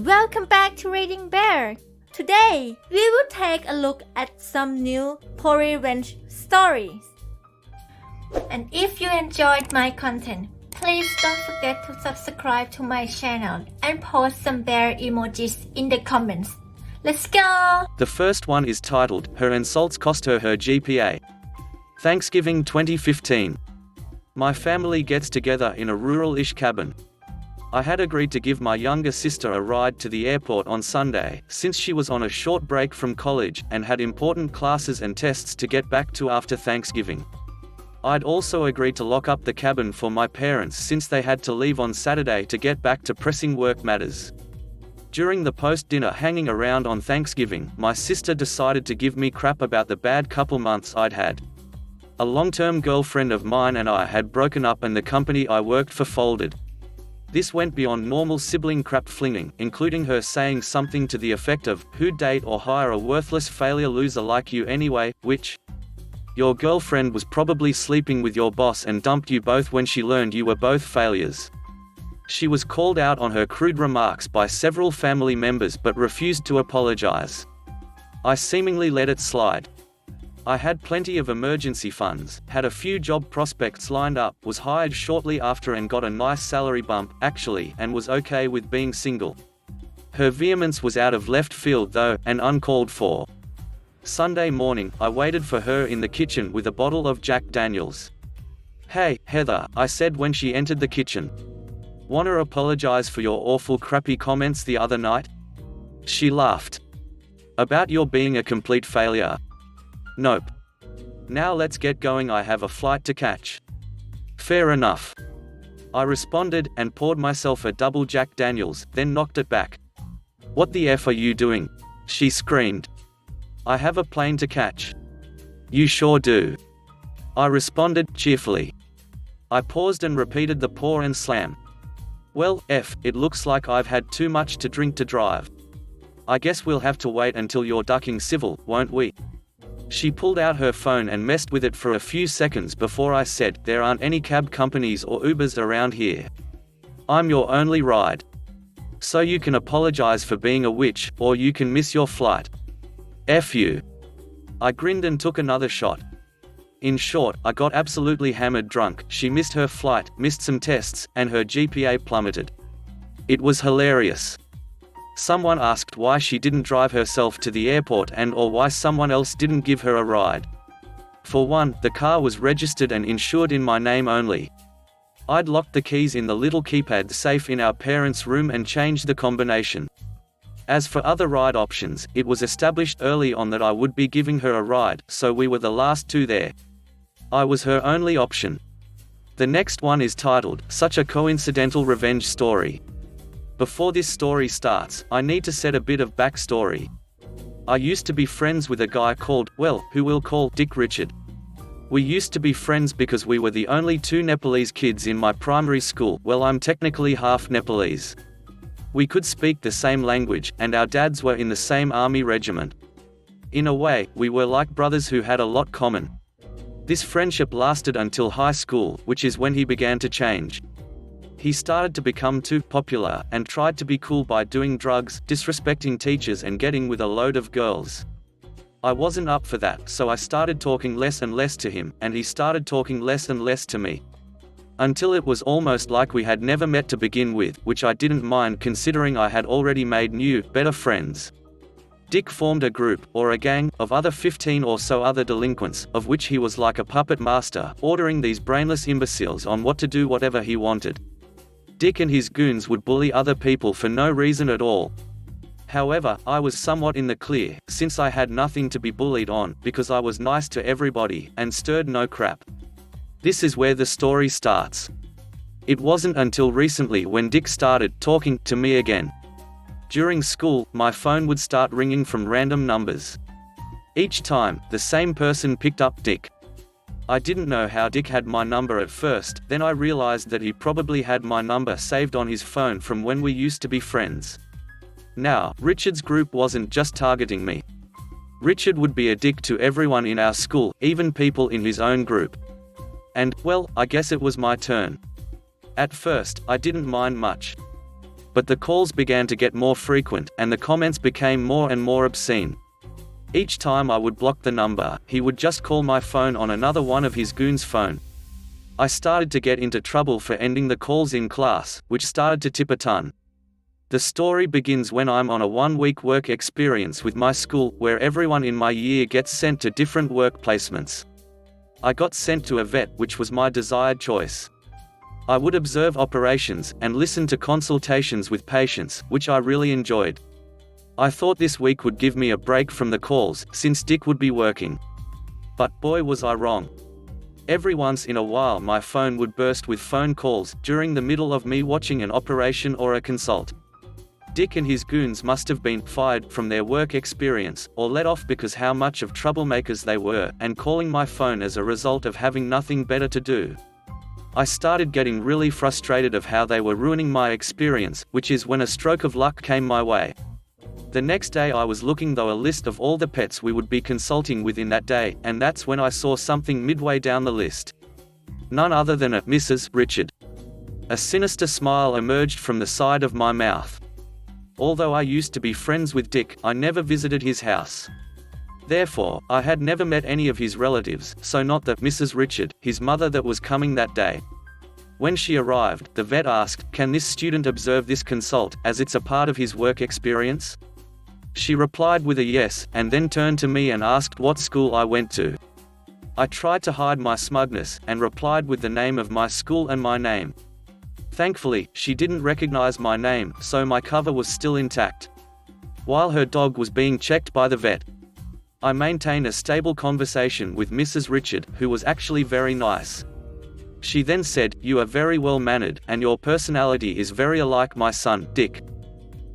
Welcome back to Reading Bear. Today, we will take a look at some new Pori Revenge stories. And if you enjoyed my content, please don't forget to subscribe to my channel and post some bear emojis in the comments. Let's go! The first one is titled, Her Insults Cost Her Her GPA. Thanksgiving 2015. My family gets together in a rural-ish cabin. I had agreed to give my younger sister a ride to the airport on Sunday, since she was on a short break from college and had important classes and tests to get back to after Thanksgiving. I'd also agreed to lock up the cabin for my parents since they had to leave on Saturday to get back to pressing work matters. During the post-dinner hanging around on Thanksgiving, my sister decided to give me crap about the bad couple months I'd had. A long-term girlfriend of mine and I had broken up and the company I worked for folded. This went beyond normal sibling crap flinging, including her saying something to the effect of, "Who'd date or hire a worthless failure loser like you anyway, which? Your girlfriend was probably sleeping with your boss and dumped you both when she learned you were both failures." She was called out on her crude remarks by several family members but refused to apologize. I seemingly let it slide. I had plenty of emergency funds, had a few job prospects lined up, was hired shortly after and got a nice salary bump, actually, and was okay with being single. Her vehemence was out of left field though, and uncalled for. Sunday morning, I waited for her in the kitchen with a bottle of Jack Daniels. "Hey, Heather," I said when she entered the kitchen. "Wanna apologize for your awful crappy comments the other night?" She laughed. "About your being a complete failure?" "Nope. Now let's get going, I have a flight to catch." "Fair enough," I responded, and poured myself a double Jack Daniels, then knocked it back. "What the F are you doing?" she screamed. "I have a plane to catch." "You sure do," I responded, cheerfully. I paused and repeated the pour and slam. "Well, it looks like I've had too much to drink to drive. I guess we'll have to wait until you're ducking civil, won't we?" She pulled out her phone and messed with it for a few seconds before I said, "There aren't any cab companies or Ubers around here. I'm your only ride. So you can apologize for being a witch, or you can miss your flight. F you." I grinned and took another shot. In short, I got absolutely hammered drunk, she missed her flight, missed some tests, and her GPA plummeted. It was hilarious. Someone asked why she didn't drive herself to the airport or why someone else didn't give her a ride. For one, the car was registered and insured in my name only. I'd locked the keys in the little keypad safe in our parents' room and changed the combination. As for other ride options, it was established early on that I would be giving her a ride, so we were the last two there. I was her only option. The next one is titled, Such a Coincidental Revenge Story. Before this story starts, I need to set a bit of backstory. I used to be friends with a guy called, who we'll call Dick Richard. We used to be friends because we were the only two Nepalese kids in my primary school. I'm technically half Nepalese. We could speak the same language, and our dads were in the same army regiment. In a way, we were like brothers who had a lot common. This friendship lasted until high school, which is when he began to change. He started to become too popular, and tried to be cool by doing drugs, disrespecting teachers and getting with a load of girls. I wasn't up for that, so I started talking less and less to him, and he started talking less and less to me. Until it was almost like we had never met to begin with, which I didn't mind considering I had already made new, better friends. Dick formed a group, or a gang, of other 15 or so other delinquents, of which he was like a puppet master, ordering these brainless imbeciles on what to do whatever he wanted. Dick and his goons would bully other people for no reason at all. However, I was somewhat in the clear, since I had nothing to be bullied on, because I was nice to everybody, and stirred no crap. This is where the story starts. It wasn't until recently when Dick started talking to me again. During school, my phone would start ringing from random numbers. Each time, the same person picked up Dick. I didn't know how Dick had my number at first, then I realized that he probably had my number saved on his phone from when we used to be friends. Now, Richard's group wasn't just targeting me. Richard would be a dick to everyone in our school, even people in his own group. And, I guess it was my turn. At first, I didn't mind much. but the calls began to get more frequent, and the comments became more and more obscene. Each time I would block the number, he would just call my phone on another one of his goons' phone. I started to get into trouble for ending the calls in class, which started to tip a ton. The story begins when I'm on a 1-week work experience with my school, where everyone in my year gets sent to different work placements. I got sent to a vet, which was my desired choice. I would observe operations, and listen to consultations with patients, which I really enjoyed. I thought this week would give me a break from the calls, since Dick would be working. But boy was I wrong. Every once in a while my phone would burst with phone calls, during the middle of me watching an operation or a consult. Dick and his goons must have been fired from their work experience, or let off because how much of troublemakers they were, and calling my phone as a result of having nothing better to do. I started getting really frustrated of how they were ruining my experience, which is when a stroke of luck came my way. The next day I was looking through a list of all the pets we would be consulting with in that day, and that's when I saw something midway down the list. None other than a Mrs. Richard. A sinister smile emerged from the side of my mouth. Although I used to be friends with Dick, I never visited his house. Therefore, I had never met any of his relatives, so not the Mrs. Richard, his mother, that was coming that day. When she arrived, the vet asked, "Can this student observe this consult, as it's a part of his work experience?" She replied with a yes, and then turned to me and asked what school I went to. I tried to hide my smugness, and replied with the name of my school and my name. Thankfully, she didn't recognize my name, so my cover was still intact. While her dog was being checked by the vet, I maintained a stable conversation with Mrs. Richard, who was actually very nice. She then said, "You are very well-mannered, and your personality is very alike my son, Dick.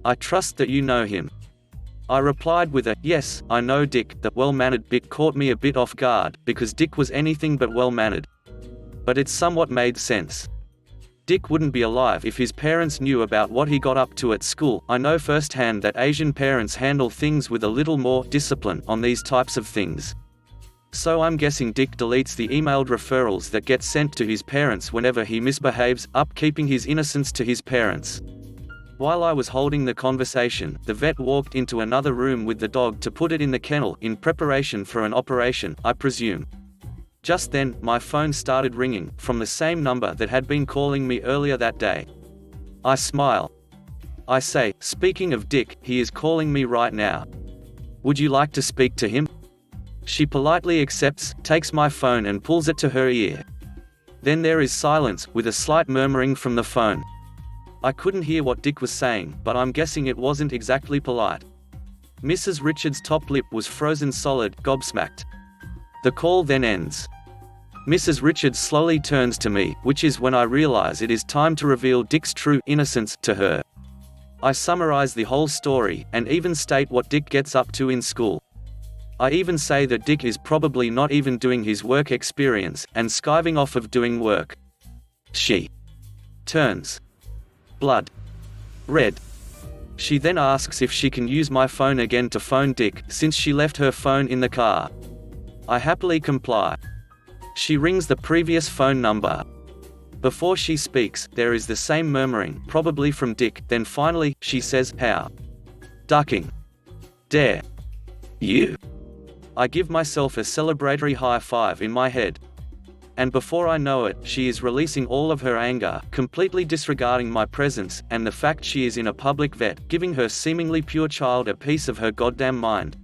I trust that you know him." I replied with a, "Yes, I know Dick." The well-mannered bit caught me a bit off guard, because Dick was anything but well-mannered. But it somewhat made sense. Dick wouldn't be alive if his parents knew about what he got up to at school. I know firsthand that Asian parents handle things with a little more discipline on these types of things. So I'm guessing Dick deletes the emailed referrals that get sent to his parents whenever he misbehaves, keeping his innocence to his parents. While I was holding the conversation, the vet walked into another room with the dog to put it in the kennel, in preparation for an operation, I presume. Just then, my phone started ringing, from the same number that had been calling me earlier that day. I smile. I say, "Speaking of Dick, he is calling me right now. Would you like to speak to him?" She politely accepts, takes my phone and pulls it to her ear. Then there is silence, with a slight murmuring from the phone. I couldn't hear what Dick was saying, but I'm guessing it wasn't exactly polite. Mrs. Richards' top lip was frozen solid, gobsmacked. The call then ends. Mrs. Richards slowly turns to me, which is when I realize it is time to reveal Dick's true innocence to her. I summarize the whole story, and even state what Dick gets up to in school. I even say that Dick is probably not even doing his work experience, and skiving off of doing work. She turns blood red. She then asks if she can use my phone again to phone Dick, since she left her phone in the car. I happily comply. She rings the previous phone number. Before she speaks, there is the same murmuring, probably from Dick. Then finally, she says, "How ducking dare you?" I give myself a celebratory high five in my head. And before I know it, she is releasing all of her anger, completely disregarding my presence, and the fact she is in a public vet, giving her seemingly pure child a piece of her goddamn mind.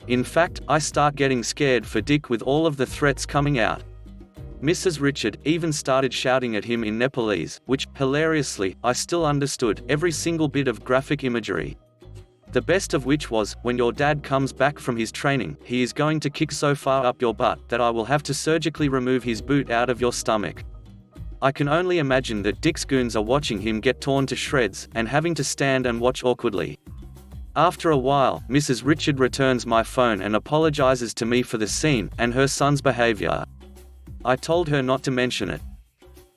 In fact, I start getting scared for Dick with all of the threats coming out. Mrs. Richard even started shouting at him in Nepalese, which, hilariously, I still understood, every single bit of graphic imagery. The best of which was, "When your dad comes back from his training, he is going to kick so far up your butt, that I will have to surgically remove his boot out of your stomach." I can only imagine that Dick's goons are watching him get torn to shreds, and having to stand and watch awkwardly. After a while, Mrs. Richard returns my phone and apologizes to me for the scene, and her son's behavior. I told her not to mention it.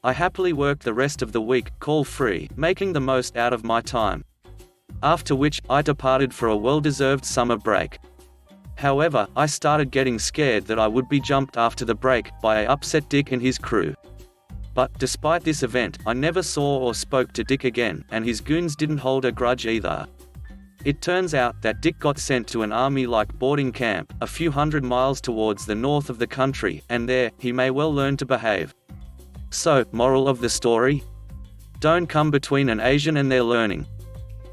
I happily worked the rest of the week, call-free, making the most out of my time. After which, I departed for a well-deserved summer break. However, I started getting scared that I would be jumped after the break, by a upset Dick and his crew. But, despite this event, I never saw or spoke to Dick again, and his goons didn't hold a grudge either. It turns out that Dick got sent to an army-like boarding camp, a few hundred miles towards the north of the country, and there, he may well learn to behave. So, moral of the story? Don't come between an Asian and their learning.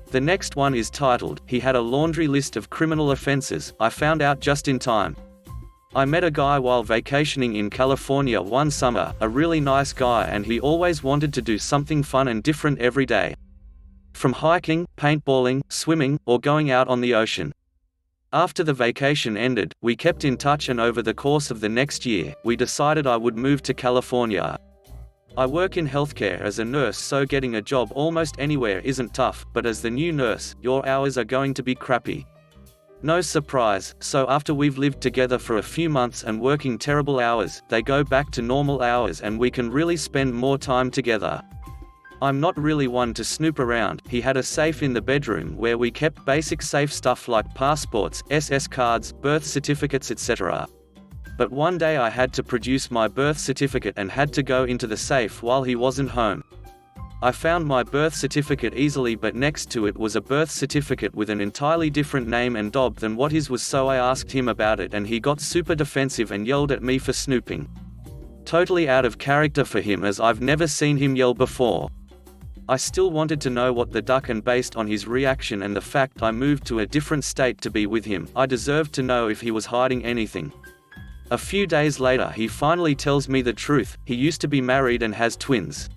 The next one is titled, He Had a Laundry List of Criminal Offenses. I found out just in time. I met a guy while vacationing in California one summer, a really nice guy, and he always wanted to do something fun and different every day. From hiking, paintballing, swimming, or going out on the ocean. After the vacation ended, we kept in touch, and over the course of the next year, we decided I would move to California. I work in healthcare as a nurse, so getting a job almost anywhere isn't tough, but as the new nurse, your hours are going to be crappy. No surprise, so after we've lived together for a few months and working terrible hours, they go back to normal hours and we can really spend more time together. I'm not really one to snoop around. He had a safe in the bedroom where we kept basic safe stuff like passports, SS cards, birth certificates, etc. But one day I had to produce my birth certificate and had to go into the safe while he wasn't home. I found my birth certificate easily, but next to it was a birth certificate with an entirely different name and dob than what his was, so I asked him about it and he got super defensive and yelled at me for snooping. Totally out of character for him, as I've never seen him yell before. I still wanted to know what the duck, and based on his reaction and the fact I moved to a different state to be with him, I deserved to know if he was hiding anything. A few days later he finally tells me the truth. He used to be married and has twins.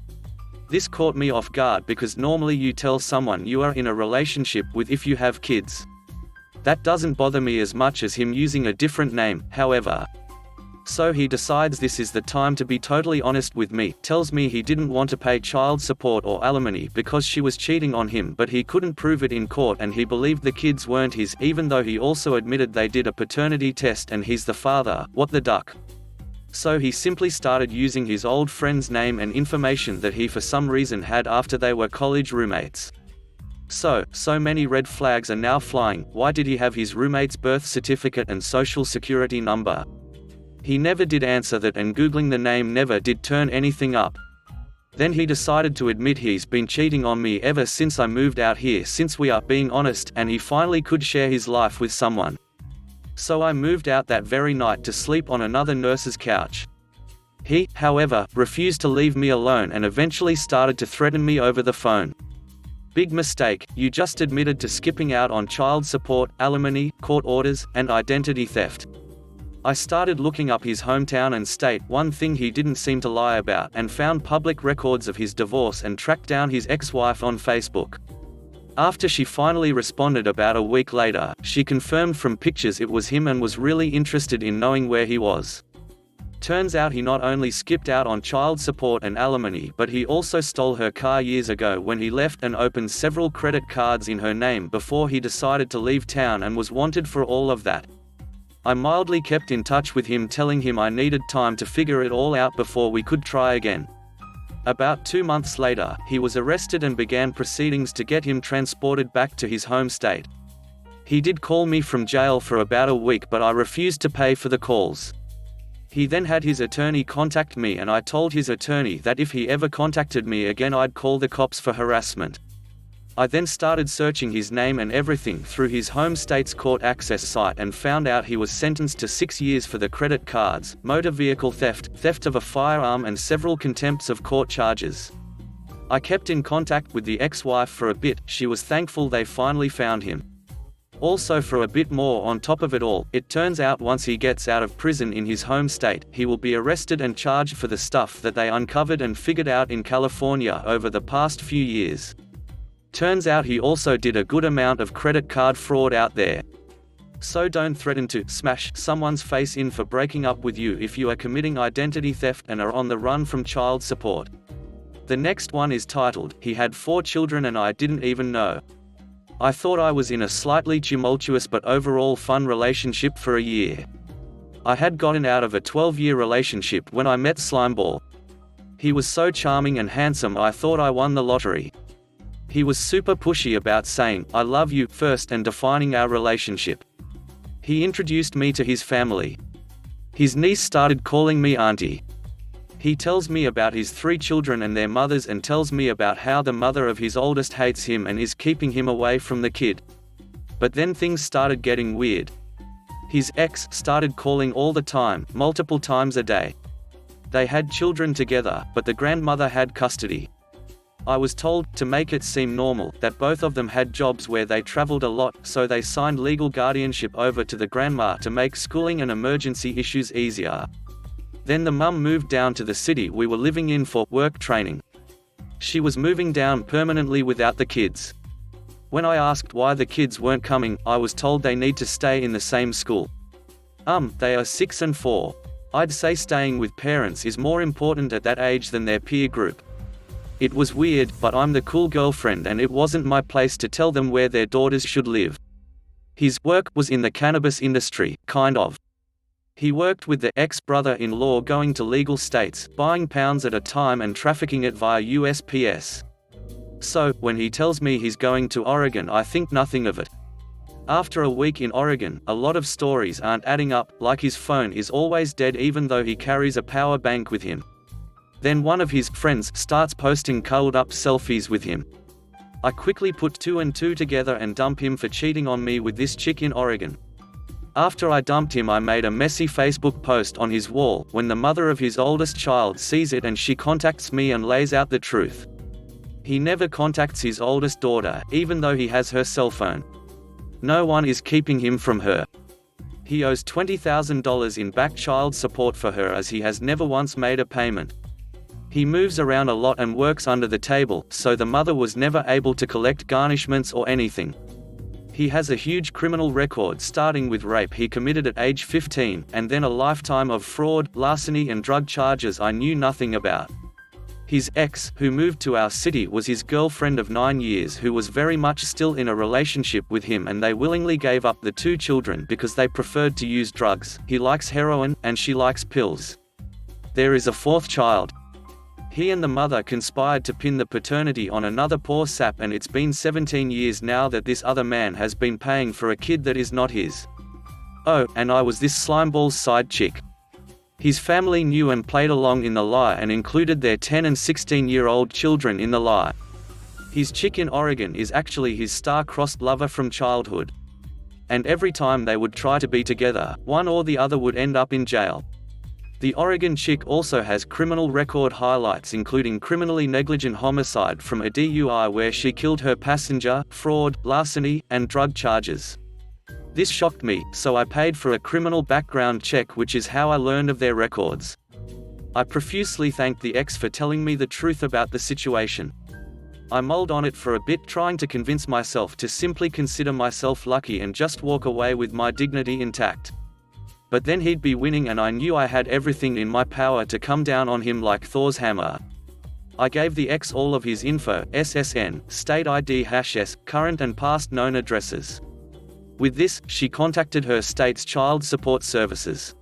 This caught me off guard because normally you tell someone you are in a relationship with if you have kids. That doesn't bother me as much as him using a different name, however. So he decides this is the time to be totally honest with me, tells me he didn't want to pay child support or alimony because she was cheating on him, but he couldn't prove it in court and he believed the kids weren't his, even though he also admitted they did a paternity test and he's the father. What the duck? So he simply started using his old friend's name and information that he for some reason had after they were college roommates. So many red flags are now flying. Why did he have his roommate's birth certificate and social security number? He never did answer that, and googling the name never did turn anything up. Then he decided to admit he's been cheating on me ever since I moved out here, since we are being honest, and he finally could share his life with someone. So I moved out that very night to sleep on another nurse's couch. He, however, refused to leave me alone and eventually started to threaten me over the phone. Big mistake, you just admitted to skipping out on child support, alimony, court orders, and identity theft. I started looking up his hometown and state, one thing he didn't seem to lie about, and found public records of his divorce and tracked down his ex-wife on Facebook. After she finally responded about a week later, she confirmed from pictures it was him and was really interested in knowing where he was. Turns out he not only skipped out on child support and alimony, but he also stole her car years ago when he left and opened several credit cards in her name before he decided to leave town and was wanted for all of that. I mildly kept in touch with him, telling him I needed time to figure it all out before we could try again. About 2 months later, he was arrested and began proceedings to get him transported back to his home state. He did call me from jail for about a week, but I refused to pay for the calls. He then had his attorney contact me, and I told his attorney that if he ever contacted me again I'd call the cops for harassment. I then started searching his name and everything through his home state's court access site and found out he was sentenced to 6 years for the credit cards, motor vehicle theft, theft of a firearm, and several contempts of court charges. I kept in contact with the ex-wife for a bit. She was thankful they finally found him. Also, for a bit more on top of it all, it turns out once he gets out of prison in his home state, he will be arrested and charged for the stuff that they uncovered and figured out in California over the past few years. Turns out he also did a good amount of credit card fraud out there. So don't threaten to smash someone's face in for breaking up with you if you are committing identity theft and are on the run from child support. The next one is titled, He Had 4 Children and I Didn't Even Know. I thought I was in a slightly tumultuous but overall fun relationship for a year. I had gotten out of a 12-year relationship when I met Slimeball. He was so charming and handsome I thought I won the lottery. He was super pushy about saying, "I love you," first and defining our relationship. He introduced me to his family. His niece started calling me auntie. He tells me about his 3 children and their mothers and tells me about how the mother of his oldest hates him and is keeping him away from the kid. But then things started getting weird. His ex started calling all the time, multiple times a day. They had children together, but the grandmother had custody. I was told, to make it seem normal, that both of them had jobs where they traveled a lot, so they signed legal guardianship over to the grandma to make schooling and emergency issues easier. Then the mum moved down to the city we were living in for work training. She was moving down permanently without the kids. When I asked why the kids weren't coming, I was told they need to stay in the same school. They are 6 and 4. I'd say staying with parents is more important at that age than their peer group. It was weird, but I'm the cool girlfriend and it wasn't my place to tell them where their daughters should live. His work was in the cannabis industry, kind of. He worked with the ex-brother-in-law going to legal states, buying pounds at a time and trafficking it via USPS. So, when he tells me he's going to Oregon, I think nothing of it. After a week in Oregon, a lot of stories aren't adding up, like his phone is always dead even though he carries a power bank with him. Then one of his friends starts posting cuddled up selfies with him. I quickly put 2 and 2 together and dump him for cheating on me with this chick in Oregon. After I dumped him, I made a messy Facebook post on his wall. When the mother of his oldest child sees it and she contacts me and lays out the truth. He never contacts his oldest daughter, even though he has her cell phone. No one is keeping him from her. He owes $20,000 in back child support for her as he has never once made a payment. He moves around a lot and works under the table, so the mother was never able to collect garnishments or anything. He has a huge criminal record, starting with rape he committed at age 15, and then a lifetime of fraud, larceny and drug charges I knew nothing about. His ex, who moved to our city, was his girlfriend of 9 years who was very much still in a relationship with him, and they willingly gave up the 2 children because they preferred to use drugs. He likes heroin, and she likes pills. There is a 4th child. He and the mother conspired to pin the paternity on another poor sap, and it's been 17 years now that this other man has been paying for a kid that is not his. Oh, and I was this slimeball's side chick. His family knew and played along in the lie and included their 10 and 16-year-old children in the lie. His chick in Oregon is actually his star-crossed lover from childhood. And every time they would try to be together, one or the other would end up in jail. The Oregon chick also has criminal record highlights, including criminally negligent homicide from a DUI where she killed her passenger, fraud, larceny, and drug charges. This shocked me, so I paid for a criminal background check, which is how I learned of their records. I profusely thanked the ex for telling me the truth about the situation. I mulled on it for a bit, trying to convince myself to simply consider myself lucky and just walk away with my dignity intact. But then he'd be winning and I knew I had everything in my power to come down on him like Thor's hammer. I gave the ex all of his info, SSN, state ID #S, current and past known addresses. With this, she contacted her state's child support services.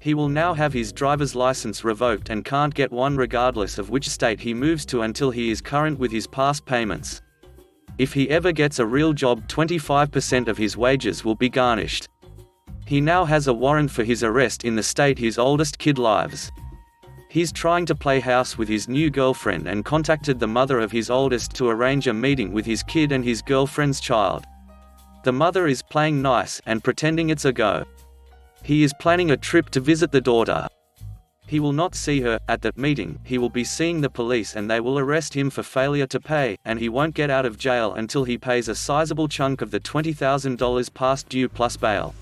He will now have his driver's license revoked and can't get one regardless of which state he moves to until he is current with his past payments. If he ever gets a real job, 25% of his wages will be garnished. He now has a warrant for his arrest in the state his oldest kid lives. He's trying to play house with his new girlfriend and contacted the mother of his oldest to arrange a meeting with his kid and his girlfriend's child. The mother is playing nice and pretending it's a go. He is planning a trip to visit the daughter. He will not see her at the meeting. He will be seeing the police and they will arrest him for failure to pay, and he won't get out of jail until he pays a sizable chunk of the $20,000 past due plus bail.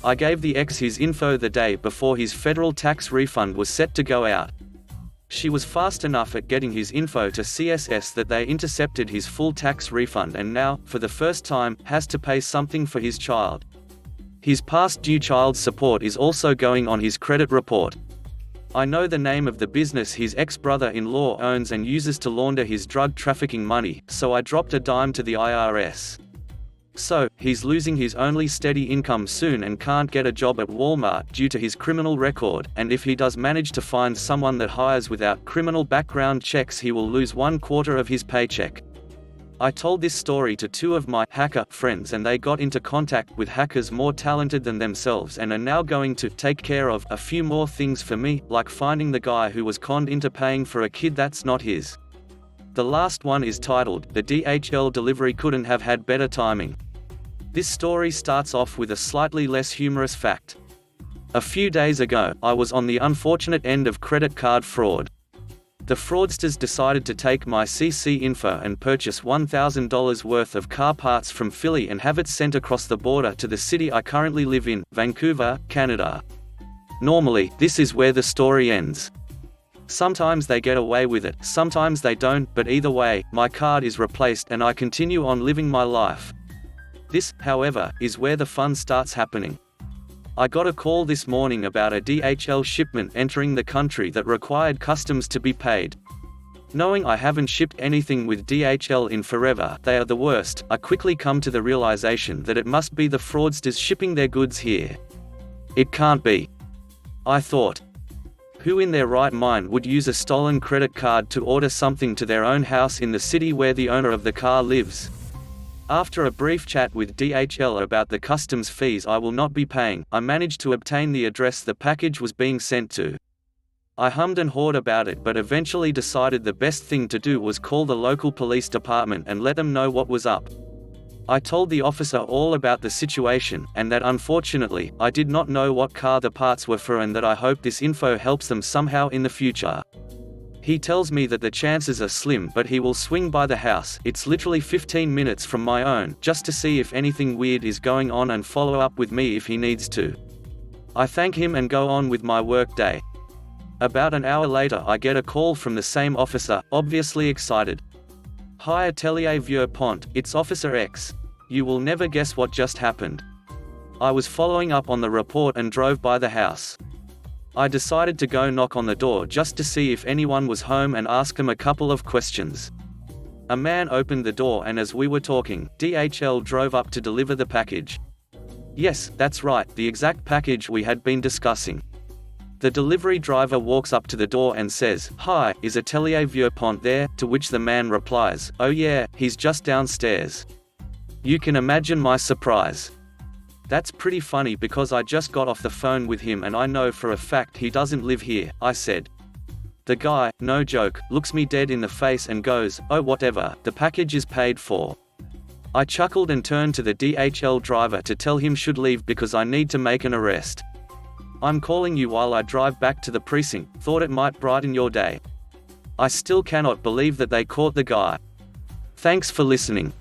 I gave the ex his info the day before his federal tax refund was set to go out. She was fast enough at getting his info to CSS that they intercepted his full tax refund and now, for the first time, has to pay something for his child. His past due child support is also going on his credit report. I know the name of the business his ex-brother-in-law owns and uses to launder his drug trafficking money, so I dropped a dime to the IRS. So, he's losing his only steady income soon and can't get a job at Walmart due to his criminal record, and if he does manage to find someone that hires without criminal background checks, he will lose 1/4 of his paycheck. I told this story to two of my hacker friends and they got into contact with hackers more talented than themselves and are now going to take care of a few more things for me, like finding the guy who was conned into paying for a kid that's not his. The last one is titled, "The DHL delivery couldn't have had better timing." This story starts off with a slightly less humorous fact. A few days ago, I was on the unfortunate end of credit card fraud. The fraudsters decided to take my CC info and purchase $1,000 worth of car parts from Philly and have it sent across the border to the city I currently live in, Vancouver, Canada. Normally, this is where the story ends. Sometimes they get away with it, sometimes they don't, but either way, my card is replaced and I continue on living my life. This, however, is where the fun starts happening. I got a call this morning about a DHL shipment entering the country that required customs to be paid. Knowing I haven't shipped anything with DHL in forever, they are the worst, I quickly come to the realization that it must be the fraudsters shipping their goods here. It can't be. I thought. Who in their right mind would use a stolen credit card to order something to their own house in the city where the owner of the car lives? After a brief chat with DHL about the customs fees I will not be paying, I managed to obtain the address the package was being sent to. I hummed and hawed about it but eventually decided the best thing to do was call the local police department and let them know what was up. I told the officer all about the situation, and that unfortunately, I did not know what car the parts were for and that I hope this info helps them somehow in the future. He tells me that the chances are slim but he will swing by the house, it's literally 15 minutes from my own, just to see if anything weird is going on and follow up with me if he needs to. I thank him and go on with my work day. About an hour later I get a call from the same officer, obviously excited. "Hi Atelier Vieux Pont, it's Officer X. You will never guess what just happened." I was following up on the report and drove by the house. I decided to go knock on the door just to see if anyone was home and ask them a couple of questions. A man opened the door and as we were talking, DHL drove up to deliver the package. Yes, that's right, the exact package we had been discussing. The delivery driver walks up to the door and says, "Hi, is Atelier Vieux Pont there?" To which the man replies, "Oh yeah, he's just downstairs." You can imagine my surprise. That's pretty funny because I just got off the phone with him and I know for a fact he doesn't live here, I said. The guy, no joke, looks me dead in the face and goes, "Oh whatever, the package is paid for." I chuckled and turned to the DHL driver to tell him should leave because I need to make an arrest. "I'm calling you while I drive back to the precinct, thought it might brighten your day." I still cannot believe that they caught the guy. Thanks for listening.